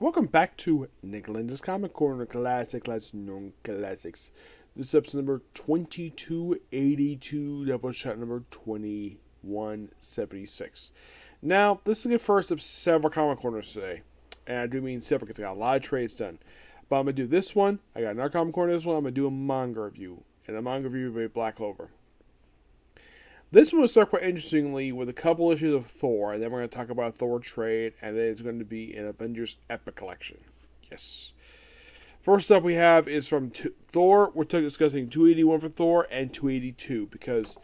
Welcome back to Nick Lenz's Comic Corner Classic Let's Known Classics. This is episode number 2282, Doubleshot number 2176. Now, this is the first of several Comic Corners today. And I do mean several because I got a lot of trades done. But I'm going to do this one. I got another Comic Corner this one. I'm going to do a manga review. And a manga review of Black Clover. This one will start quite interestingly with a couple issues of Thor, and then we're going to talk about a Thor trade, and then it's going to be an Avengers Epic Collection. Yes. First up we have is from Thor. We're discussing 281 for Thor and 282, because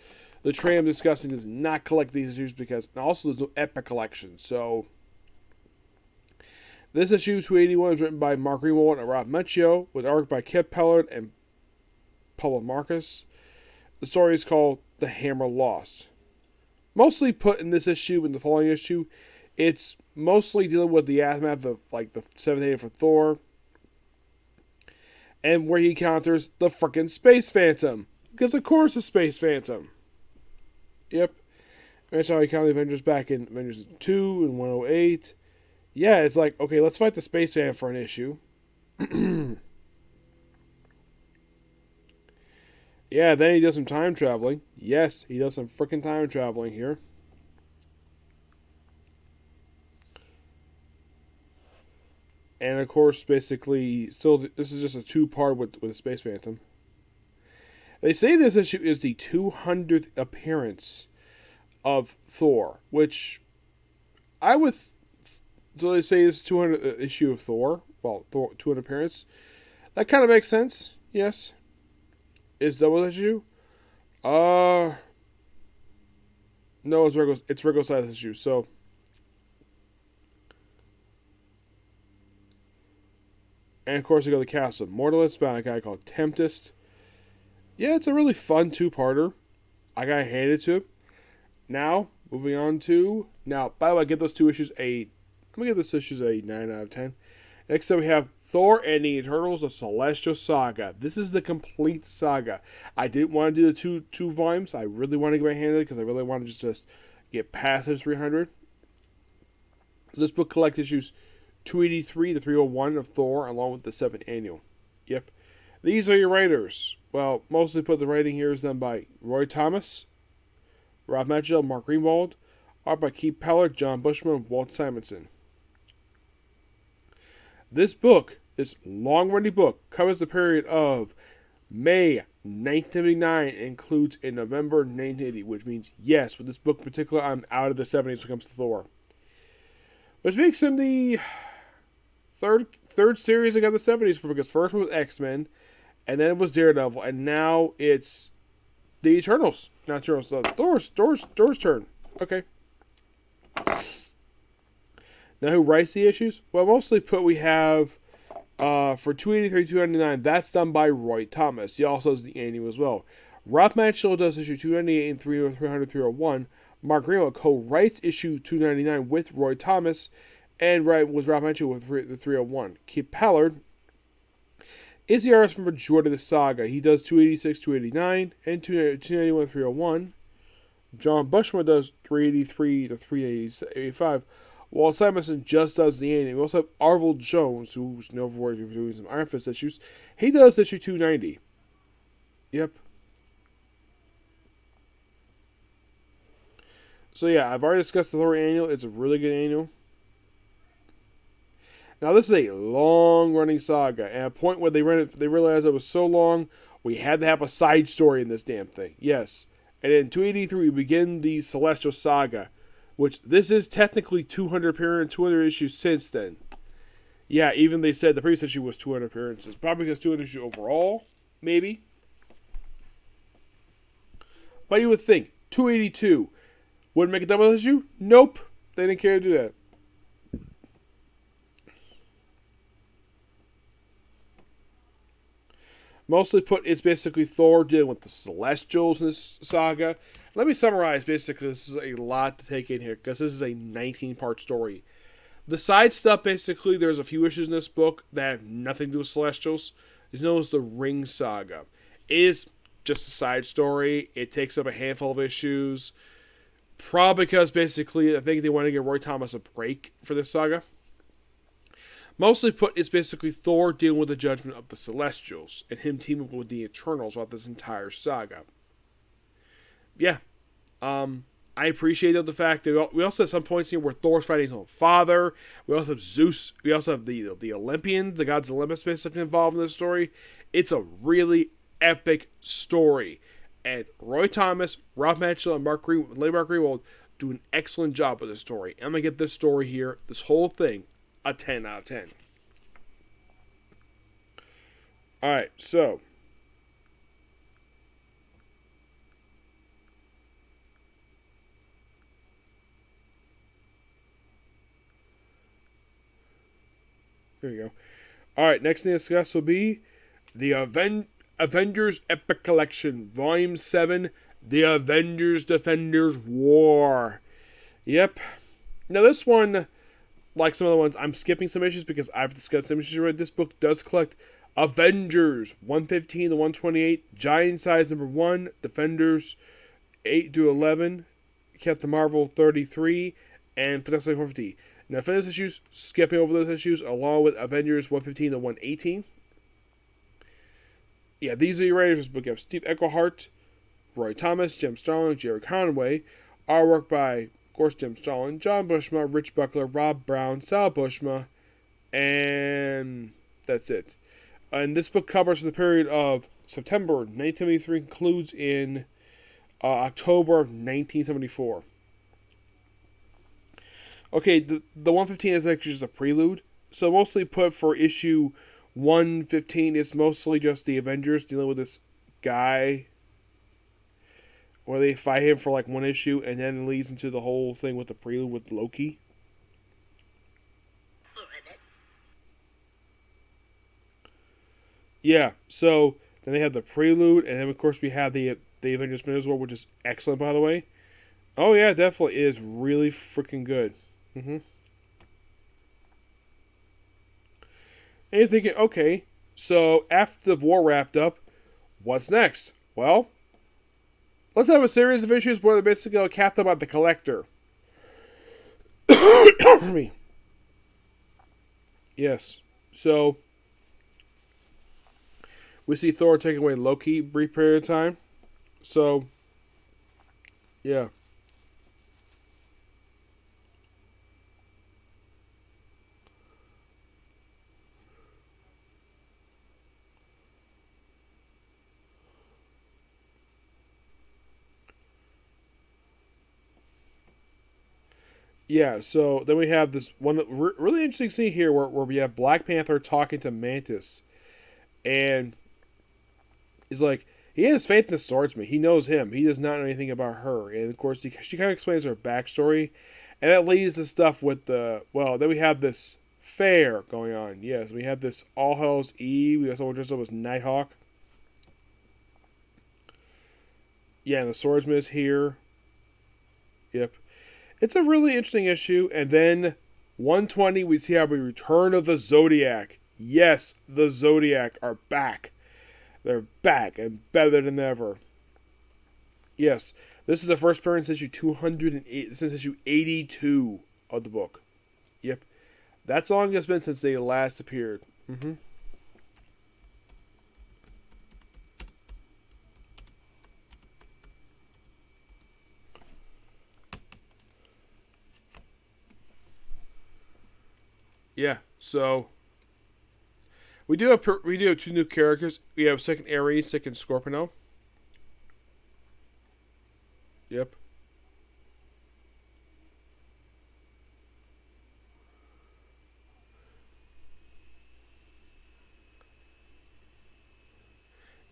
the trade I'm discussing does not collect these issues, because also there's no Epic Collection. So, this issue, 281, is written by Mark Greenwald and Rob Macchio, with art by Kip Pellard and Pablo Marcus. The story is called The Hammer Lost. Mostly put in this issue and the following issue, it's mostly dealing with the aftermath of the 7th issue for Thor, and where he encounters the frickin' Space Phantom. Because of course the Space Phantom. Yep. That's how he encountered the Avengers back in Avengers 2 and 108. Yeah, it's like, okay, let's fight the Space Phantom for an issue. Yeah, then he does some time traveling. Yes, he does some freaking time traveling here. And of course, basically, this is just a two-part with the Space Phantom. They say this issue is the 200th appearance of Thor, which I would. So they say this 200th issue of Thor. Well, Thor 200 appearance. That kind of makes sense. Yes. Is double issue? No, it's regular size issue. So, and of course, you got the cast of Mortalist by a guy called Tempest. Yeah, it's a really fun two-parter. I gotta hand it to him. Now, moving on to by the way, I give those two issues I'm gonna give this issues a 9 out of 10. Next up, we have Thor and the Eternals, the Celestial Saga. This is the complete saga. I didn't want to do the two volumes. I really want to get my hand on it because I really want to just get past this 300. This book collects issues 283 to 301 of Thor, along with the 7th annual. Yep. These are your writers. Well, mostly put the writing here is done by Roy Thomas, Rob Macchio, Mark Greenwald, art by Keith Pellard, John Bushman, and Walt Simonson. This long-running book, covers the period of May 1979 and includes in November 1980, which means, yes, with this book in particular, I'm out of the 70s when it comes to Thor. Which makes him the third series I got the 70s for, because first was X-Men, and then it was Daredevil, and now it's the Eternals. Not Eternals, Thor's turn. Okay. Now, who writes the issues? Well, mostly we have, for 283, 299, that's done by Roy Thomas. He also does the annual as well. Rob Macchio does issue 298 and 300, 301. Mark Greenwald co-writes issue 299 with Roy Thomas, and with Rob Macchio with the 301. Keith Pellard is the artist for majority of the saga. He does 286, 289, and 291, 301. John Bushman does 383 to 385. Walt Simonson just does the annual. We also have Arvil Jones, who's known for doing some Iron Fist issues. He does issue 290. Yep. So yeah, I've already discussed the Thor annual. It's a really good annual. Now this is a long-running saga. At a point where they realized it was so long, we had to have a side story in this damn thing. Yes. And in 283, we begin the Celestial Saga, which this is technically 200 appearances, 200 issues since then. Yeah, even they said the previous issue was 200 appearances. Probably because 200 issues overall, maybe. But you would think 282 wouldn't make a double issue? Nope, they didn't care to do that. Mostly it's basically Thor dealing with the Celestials in this saga. Let me summarize. Basically, this is a lot to take in here because this is a 19-part story. The side stuff, basically, there's a few issues in this book that have nothing to do with Celestials. It's known as the Ring Saga. It is just a side story. It takes up a handful of issues. Probably because, basically, I think they want to give Roy Thomas a break for this saga. Mostly put, it's basically Thor dealing with the judgment of the Celestials and him teaming up with the Eternals throughout this entire saga. Yeah, I appreciate the fact that we also have some points here where Thor's fighting his own father. We also have Zeus. We also have the Olympians, the gods of Olympus, basically involved in this story. It's a really epic story, and Roy Thomas, Rob Mitchell, and Mark Greenwald do an excellent job with this story. I'm gonna get this story here, this whole thing, a 10 out of 10. All right, so. There you go. All right, next thing to discuss will be the Avengers Epic Collection, Volume 7, The Avengers Defenders War. Yep. Now, this one, like some of the ones, I'm skipping some issues because I've discussed some issues already. This book does collect Avengers 115 to 128, Giant Size number 1, Defenders 8 to 11, Captain Marvel 33, and Fantastic 450. Now, for those issues, skipping over those issues, along with Avengers 115 to 118. Yeah, these are your writers. This book. You have Steve Eckelhart, Roy Thomas, Jim Starlin, Jerry Conway. Artwork by, of course, Jim Starlin, John Bushma, Rich Buckler, Rob Brown, Sal Bushma, and that's it. And this book covers the period of September 1973, concludes in October of 1974. Okay, the 115 is actually just a prelude. So mostly put for issue 115, it's mostly just the Avengers dealing with this guy where they fight him for like one issue, and then it leads into the whole thing with the prelude with Loki. Yeah, so then they have the prelude, and then of course we have the Avengers Defenders War, which is excellent, by the way. Oh yeah, definitely, it is really freaking good. And you're thinking, okay, so after the war wrapped up, what's next? Well, let's have a series of issues where they basically go cat about the Collector. Me. Yes. So, we see Thor taking away Loki brief period of time. So, yeah. Yeah, so then we have this one really interesting scene here where we have Black Panther talking to Mantis. And he's like, he has faith in the swordsman. He knows him. He does not know anything about her. And of course, she kind of explains her backstory. And that leads to stuff with then we have this fair going on. Yes, we have this All Hallows Eve. We have someone dressed up as Nighthawk. Yeah, and the swordsman is here. Yep. It's a really interesting issue. And then 120, we see how we return of the Zodiac. Yes, the Zodiac are back. They're back and better than ever. Yes, this is the first appearance issue 208. This is issue 82 of the book. Yep. That's how long it's been since they last appeared. Yeah, so we do have two new characters. We have second Ares, second Scorpio. Yep.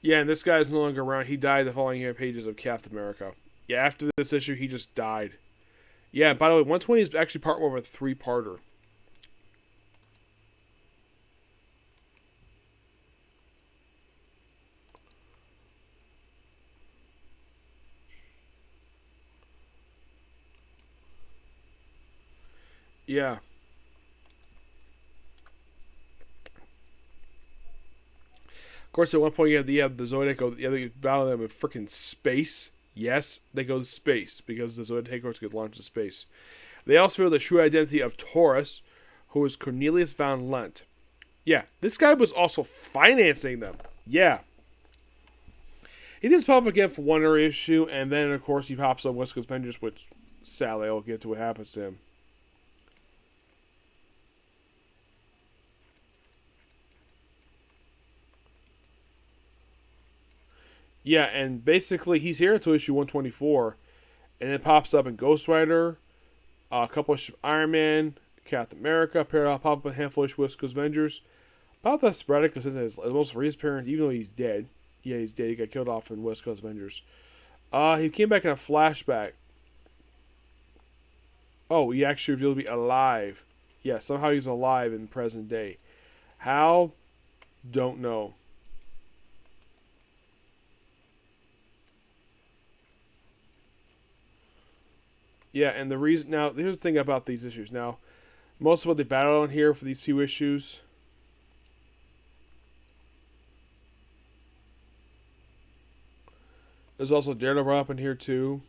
Yeah, and this guy's no longer around. He died the following year pages of Captain America. Yeah, after this issue, he just died. Yeah, by the way, 120 is actually part one of a three-parter. Yeah. Of course, at one point you have the Zodiac go. They battle them in freaking space. Yes, they go to space because the Zodiac takeovers get launched to space. They also reveal the true identity of Taurus, who is Cornelius von Lent. Yeah, this guy was also financing them. Yeah. He does pop up again for one issue, and then, of course, he pops up West Coast Avengers, which, sadly, I'll get to what happens to him. Yeah, and basically, he's here until issue 124, and then pops up in Ghost Rider, a couple of Iron Man, Captain America, pop up a handful of West Coast Avengers. About that sporadic because his most recent appearance, even though he's dead. Yeah, he's dead. He got killed off in West Coast Avengers. He came back in a flashback. Oh, he actually revealed to be alive. Yeah, somehow he's alive in the present day. How? Don't know. Yeah, and the reason... Now, here's the thing about these issues. Now, most of what they battle on here for these two issues... There's also Daredevil up in here, too.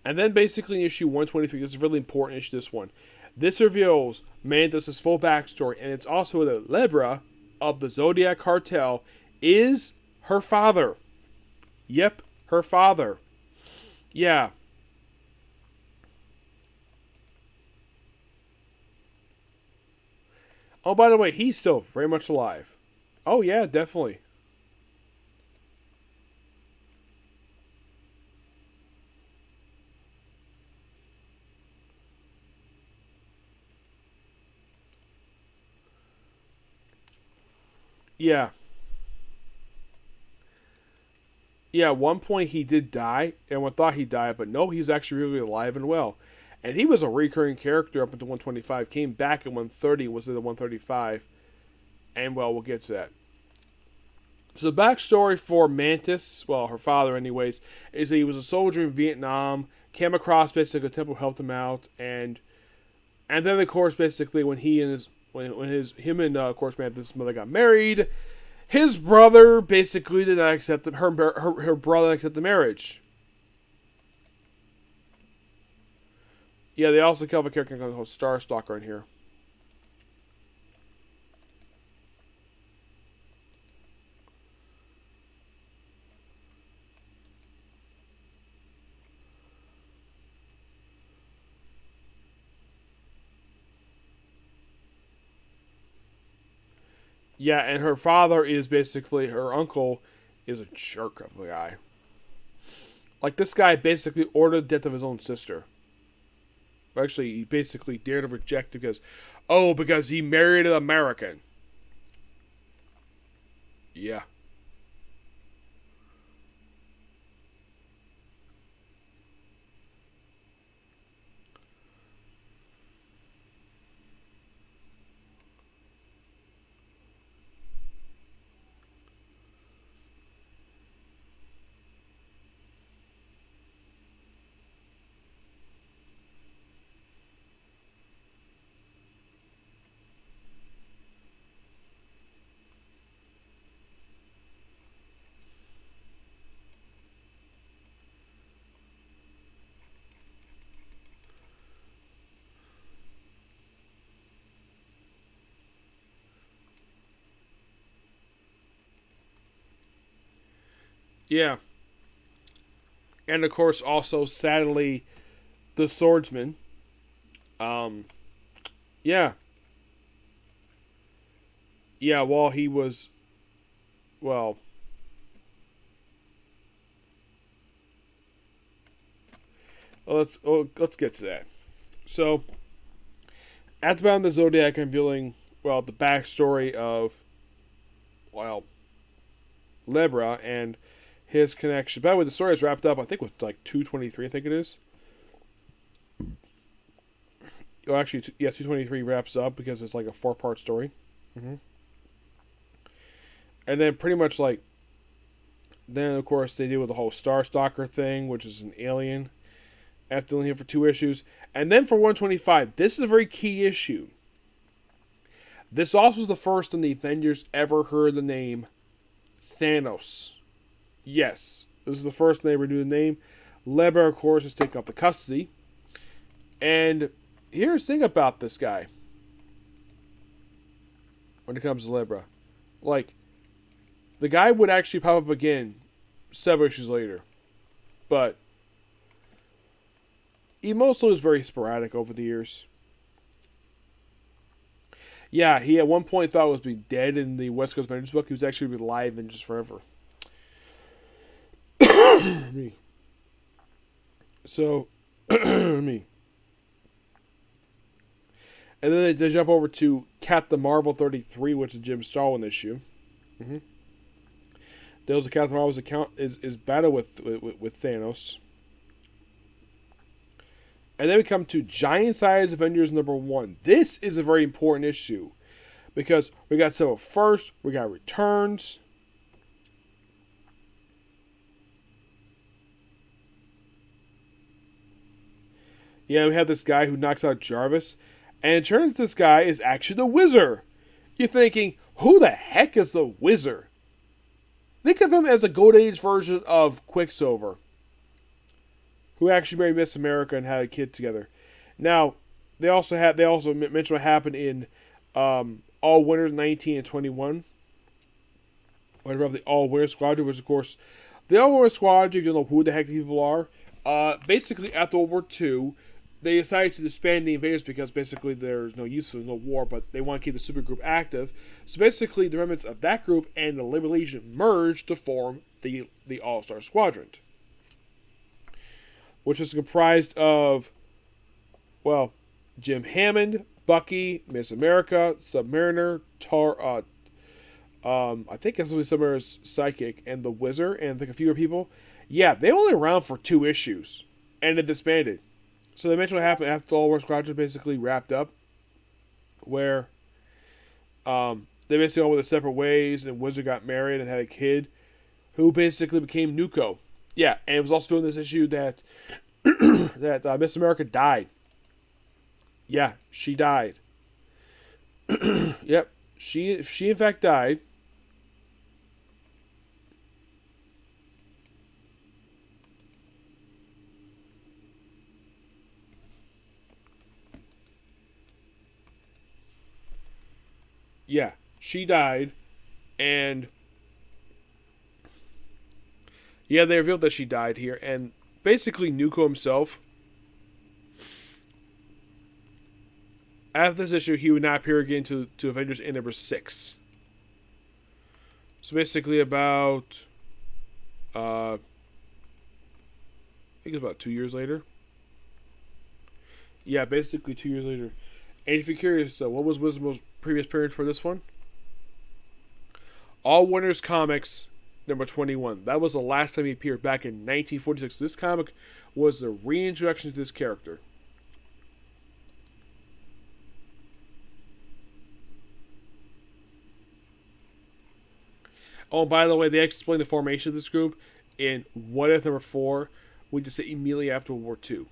And then, basically, in issue 123, this is a really important issue, this one. This reveals Mantis' full backstory, and it's also that Libra of the Zodiac Cartel is her father. Yep, her father. Yeah. Oh, by the way, he's still very much alive. Oh, yeah, definitely. Yeah. Yeah, at one point he did die. Everyone thought he died, but no, he's actually really alive and well. And he was a recurring character up until 125. Came back at 130, was in the 135. And, well, we'll get to that. So the backstory for Mantis, well, her father anyways, is that he was a soldier in Vietnam, came across basically a temple, helped him out, and then, of course, basically when he and his him and of course Mantis' mother got married, his brother basically did not accept her brother accept the marriage. Yeah, they also kill a character called Starstalker in here. Yeah, and her father is basically, her uncle is a jerk of a guy. Like, this guy basically ordered the death of his own sister. Actually, he basically dared to reject it because he married an American. Yeah. Yeah. And of course, also, sadly, the swordsman. Yeah. Yeah, while he was, well, let's get to that. So, at the bottom of the Zodiac, revealing, well, the backstory of, well, Libra and his connection. By the way, the story is wrapped up, I think, with like 223, I think it is. Oh, actually, yeah, 223 wraps up because it's like a 4-part story. Mm-hmm. And then pretty much like, then of course they deal with the whole Starstalker thing, which is an alien. After dealing here for 2 issues. And then for 125, this is a very key issue. This also is the first time the Avengers ever heard the name Thanos. Yes, this is the first time they ever knew the name. Libra, of course, is taking up the custody. And here's the thing about this guy when it comes to Libra. Like, the guy would actually pop up again several issues later. But he mostly was very sporadic over the years. Yeah, he at one point thought was being dead in the West Coast Avengers book. He was actually alive Avengers forever. Me. So, me. And then they jump over to Captain Marvel 33, which is Jim Starlin issue. Mm-hmm. Deals with Captain Marvel's account is battle with Thanos. And then we come to Giant Size Avengers #1. This is a very important issue because we got Civil First, we got returns. Yeah, we have this guy who knocks out Jarvis, and it turns this guy is actually the Wizard. You're thinking, who the heck is the Wizard? Think of him as a Golden Age version of Quicksilver, who actually married Miss America and had a kid together. Now, they also mentioned what happened in All Winners 19 and 21. Whatever the All Winner Squadron, which of course, the All Winner Squadron, if you don't know who the heck these people are, basically after World War II, they decided to disband the invaders because basically there's no use, there's no war, but they want to keep the supergroup active. So basically, the remnants of that group and the Liberty Legion merged to form the All-Star Squadron, which was comprised of, well, Jim Hammond, Bucky, Miss America, Submariner, Tar, I think that's Submariner's Psychic, and the Wizard, and I think a few other people. Yeah, they were only around for 2 issues, and it disbanded. So they mentioned what happened after the All-War Squadron basically wrapped up, where they basically all went their separate ways, and Wizard got married and had a kid, who basically became Nuko. Yeah, and it was also doing this issue that that Miss America died. Yeah, she died. Yep, she in fact died. Yeah, she died, and yeah, they revealed that she died here, and basically Nuko himself, after this issue, he would not appear again to Avengers in #6. So basically about, I think it's about 2 years later. Yeah, basically 2 years later. And if you're curious, what was Wisdom's previous appearance for this one? All Winners Comics #21. That was the last time he appeared back in 1946. This comic was the reintroduction to this character. Oh, by the way, they explained the formation of this group in What If #4, which is immediately after World War II.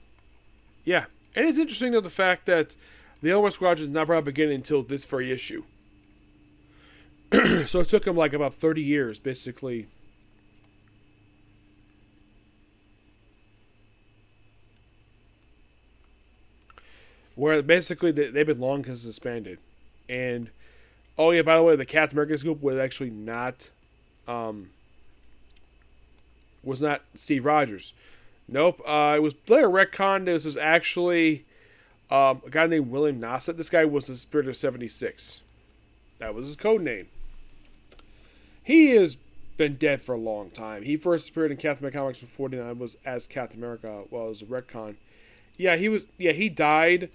Yeah, and it's interesting though the fact that the All-Star Squadron is not brought up again until this very issue. So it took him like about 30 years, basically. Where basically they've been long since disbanded. And, oh yeah, by the way, the Captain America group was actually not, Steve Rogers. Nope, it was later retconned. This is actually a guy named William Nassett. This guy was the Spirit of 76. That was his code name. He has been dead for a long time. He first appeared in Captain America Comics for 49 was as Captain America, well, as a retcon. Yeah, he died.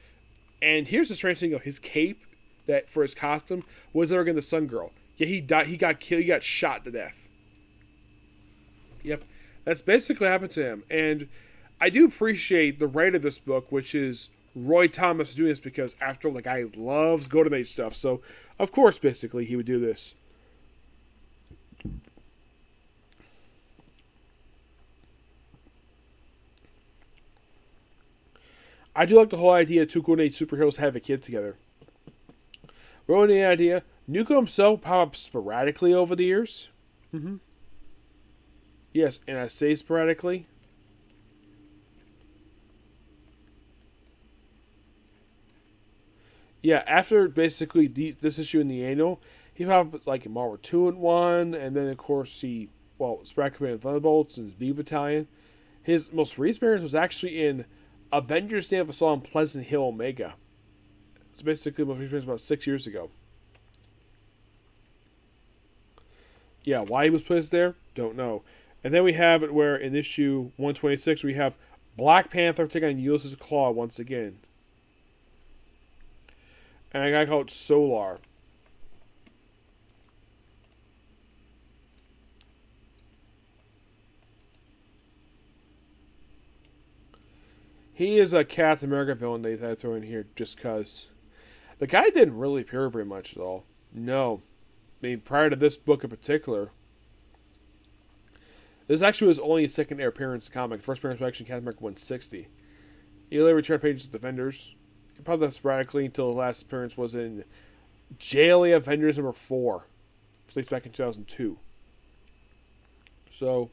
And here's the strange thing of his cape that for his costume was never again the Sun Girl. Yeah, he died. He got killed. He got shot to death. Yep, that's basically what happened to him. And I do appreciate the writer of this book, which is Roy Thomas, doing this because after all, the guy loves Golden Age stuff. So of course, basically, he would do this. I do like the whole idea of 2 Golden Age superheroes have a kid together. Wrote the idea. Nuko himself popped up sporadically over the years. Mm-hmm. Yes, and I say sporadically. Yeah, after basically this issue in the annual, he popped up like in Marvel 2 and 1, and then of course Sprite Command Thunderbolts and V Battalion. His most recent appearance was actually in Avengers Day of Assault on Pleasant Hill Omega. It's basically most recent appearance about 6 years ago. Yeah, why he was placed there, don't know. And then we have it where in issue 126 we have Black Panther taking on Ulysses Claw once again. And a guy called Solar. He is a Captain America villain they had to throw in here just because. The guy didn't really appear very much at all. No. I mean, prior to this book in particular, this actually was only his second appearance in the comic. The first appearance was actually Captain America 160. He later returned pages to Defenders. He popped up sporadically until his last appearance was in JLA Avengers number 4, released back in 2002. So,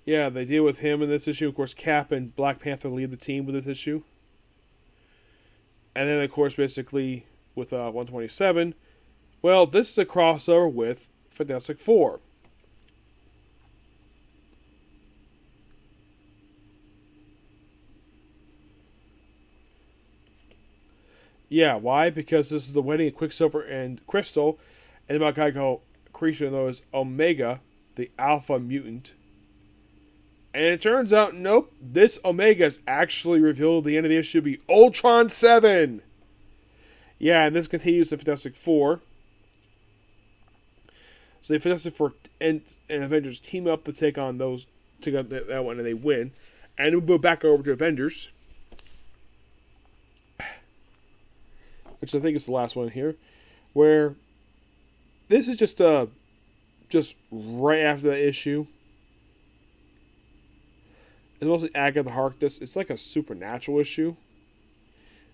yeah, they deal with him in this issue. Of course, Cap and Black Panther lead the team with this issue. And then, of course, basically, with 127, well, this is a crossover with Fantastic Four. Yeah, why? Because this is the wedding of Quicksilver and Crystal, and about a guy called creature known as Omega, the Alpha Mutant. And it turns out, nope, this Omega is actually revealed at the end of the issue to be Ultron 7. Yeah, and this continues the Fantastic Four. So the Fantastic Four and Avengers team up to take on that one, and they win. And we go back over to Avengers, which I think is the last one here, where this is just right after that issue. It's mostly Agatha Harkness. It's like a supernatural issue.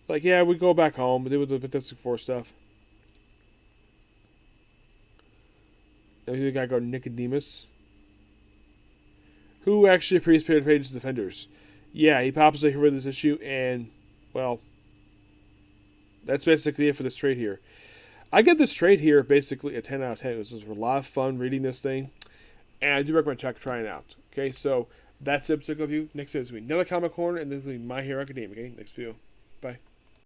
Like, yeah, we go back home, we deal with the Fantastic Four stuff. There's a guy called Nicodemus, who actually appears in Pages Defenders. Yeah, he pops up here for this issue, and, well, that's basically it for this trade here. I give this trade here basically a 10 out of 10. This was a lot of fun reading this thing, and I do recommend trying it out. Okay, so that's the episode of you. Next is going to be another Comic Corner, and then it's going to be My Hero Academia. Okay, next video. Bye.